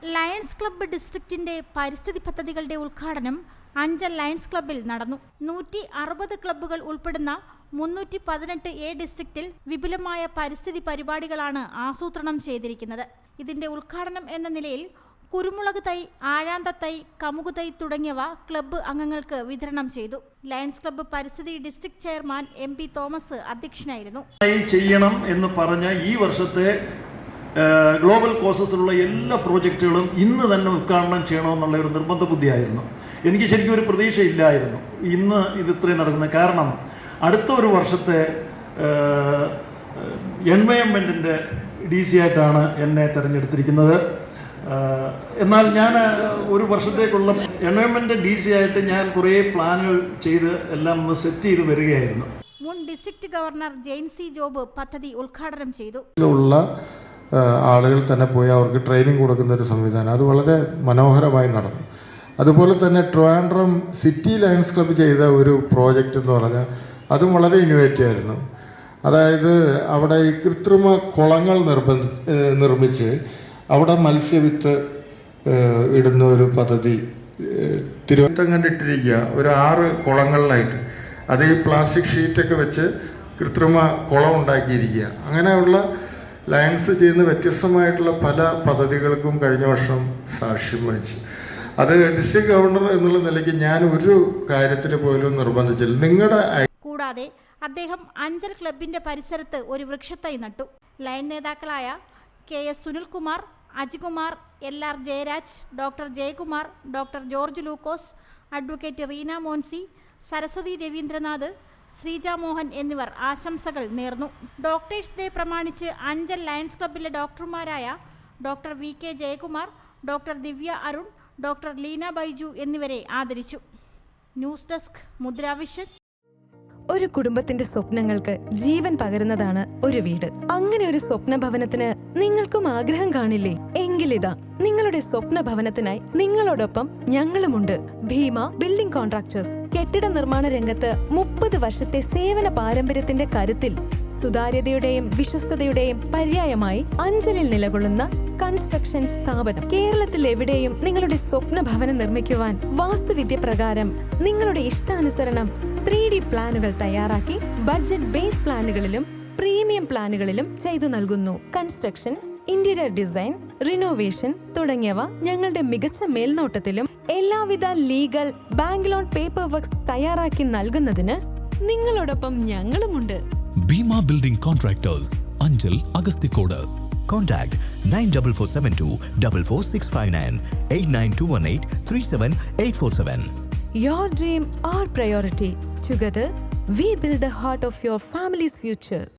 Lions club ഡിസ്ട്രിക്റ്റിന്റെ പരിസ്ഥിതി പദ്ധതികളുടെ ഉദ്ഘാടനം അഞ്ചൽ ലയൺസ് ക്ലബ്ബിൽ നടന്നു. 160 ക്ലബ്ബുകൾ ഉൾപ്പെടുന്ന 318 ഡിസ്ട്രിക്റ്റിൽ വിപുലമായ പരിസ്ഥിതി പരിപാടികളാണ് ആസൂത്രണം ചെയ്തിരിക്കുന്നത്. ഇതിന്റെ ഉദ്ഘാടനം എന്ന നിലയിൽ കുരുമുളക് തൈ, ആഴാന്ത തൈ, കമുക് തൈ തുടങ്ങിയവ ക്ലബ്ബ് അംഗങ്ങൾക്ക് വിതരണം ചെയ്തു. ലയൺസ് ക്ലബ്ബ് പരിസ്ഥിതി ഡിസ്ട്രിക്ട് ചെയർമാൻ MP തോമസ് അധ്യക്ഷനായിരുന്നു. ചെയ്യണം എന്ന് പറഞ്ഞ ഈ വർഷത്തെ ഗ്ലോബൽ കോസസിലുള്ള എല്ലാ പ്രോജക്റ്റുകളും ഇന്ന് തന്നെ ഉദ്ഘാടനം ചെയ്യണമെന്നുള്ള ഒരു നിർബന്ധ ബുദ്ധിയായിരുന്നു. എനിക്ക് ശരിക്കും ഒരു പ്രതീക്ഷയില്ലായിരുന്നു ഇന്ന് ഇത് ഇത്രയും നടക്കുന്നത്. കാരണം അടുത്ത ഒരു വർഷത്തെ എൻവയോൺമെൻറ്റിൻ്റെ DC ആയിട്ടാണ് എന്നെ തിരഞ്ഞെടുത്തിരിക്കുന്നത്. എന്നാൽ ഞാൻ ഒരു വർഷത്തേക്കുള്ള എൻവയോൺമെൻറ്റ് DC ആയിട്ട് ഞാൻ കുറേ പ്ലാനുകൾ ചെയ്ത് എല്ലാം ഒന്ന് സെറ്റ് ചെയ്ത് വരികയായിരുന്നു. മുൻ district governor Jain C Job പദ്ധതി ഉദ്ഘാടനം ചെയ്തു. ആളുകൾ തന്നെ പോയി അവർക്ക് ട്രെയിനിങ് കൊടുക്കുന്ന ഒരു സംവിധാനം അത് വളരെ മനോഹരമായി നടന്നു. അതുപോലെ തന്നെ ട്രിവാൻഡ്രം സിറ്റി ലയൺസ് ക്ലബ്ബ് ചെയ്ത ഒരു പ്രോജക്റ്റ് എന്ന് പറഞ്ഞാൽ അതും വളരെ ഇന്നോവേറ്റീവ് ആയിരുന്നു. അതായത് അവിടെ ഈ കൃത്രിമ കുളങ്ങൾ നിർമ്മിച്ച് അവിടെ മത്സ്യവിത്ത് ഇടുന്ന ഒരു പദ്ധതി തിരുവനന്തപുരം കണ്ടിട്ടിരിക്കുക. ഒരു 6 കുളങ്ങളിലായിട്ട് അത് ഈ പ്ലാസ്റ്റിക് ഷീറ്റൊക്കെ വെച്ച് കൃത്രിമ കുളം ഉണ്ടാക്കിയിരിക്കുക. അങ്ങനെയുള്ള ലയൺസ് ചെയ്യുന്ന വ്യത്യസ്തമായിട്ടുള്ള പല പദ്ധതികൾക്കും കഴിഞ്ഞ വർഷം സാക്ഷ്യം വഹിച്ചു. അത് ഡിസ്ട്രിക്ട് ഗവർണർ എന്നുള്ള നിലയ്ക്ക് ഞാൻ ഒരു കാര്യത്തിൽ പോലും നിർബന്ധിച്ചില്ല. കൂടാതെ അദ്ദേഹം അഞ്ചൽ ക്ലബിന്റെ പരിസരത്ത് ഒരു വൃക്ഷത്തൈ നട്ടു. ലയൺ നേതാക്കളായ KS Sunilkumar, Ajikumar, LR Jayaraj, doctor Jayakumar, doctor George Lukose, advocate Reena Moncy, Saraswathi Ravindranath, Sreeja Mohan എന്നിവർ ആശംസകൾ നേർന്നു. ഡോക്ടേഴ്സ് ഡേ പ്രമാണിച്ച് അഞ്ചൽ ലയൺസ് ക്ലബ്ബിലെ ഡോക്ടർമാരായ doctor VK Jayakumar, doctor Divya Arun, doctor Leena Baiju എന്നിവരെ ആദരിച്ചു. News desk Mudravision. ഒരു കുടുംബത്തിന്റെ സ്വപ്നങ്ങൾക്ക് ജീവൻ പകരുന്നതാണ് ഒരു വീട്. അങ്ങനെ ഒരു സ്വപ്ന ഭവനത്തിന് നിങ്ങൾക്കും ആഗ്രഹം കാണില്ലേ? എങ്കിലിതാ നിങ്ങളുടെ സ്വപ്ന ഭവനത്തിനായി നിങ്ങളോടൊപ്പം ഞങ്ങളുമുണ്ട്. Bheema building contractors. കെട്ടിട നിർമ്മാണ രംഗത്ത് 30 വർഷത്തെ സേവന പാരമ്പര്യത്തിന്റെ കരുത്തിൽ സുതാര്യതയുടെയും വിശ്വസ്തതയുടെയും പര്യായമായി അഞ്ചലിൽ നിലകൊള്ളുന്ന കൺസ്ട്രക്ഷൻ സ്ഥാപനം. കേരളത്തിൽ എവിടെയും നിങ്ങളുടെ സ്വപ്ന ഭവനം നിർമ്മിക്കുവാൻ വാസ്തുവിദ്യ പ്രകാരം നിങ്ങളുടെ ഇഷ്ടാനുസരണം 3D പ്ലാനുകൾ തയ്യാറാക്കി ബഡ്ജറ്റ് ബേസ് പ്ലാനുകളിലും പ്രീമിയം പ്ലാനുകളിലും ചെയ്തു നൽകുന്നു. കൺസ്ട്രക്ഷൻ, ഇന്റീരിയർ ഡിസൈൻ, റിനോവേഷൻ തുടങ്ങിയവ ഞങ്ങളുടെ മികച്ച മേൽനോട്ടത്തിലും എല്ലാവിധ legal bank loan paper works തയ്യാറാക്കി നൽകുന്നതിന് നിങ്ങളോടൊപ്പം ഞങ്ങളുമുണ്ട്. Bheema building contractors, Anchal, Agasthikode. Contact 94472 44659 89218 37847. Your dream, our priority. Together, we build the heart of your family's future.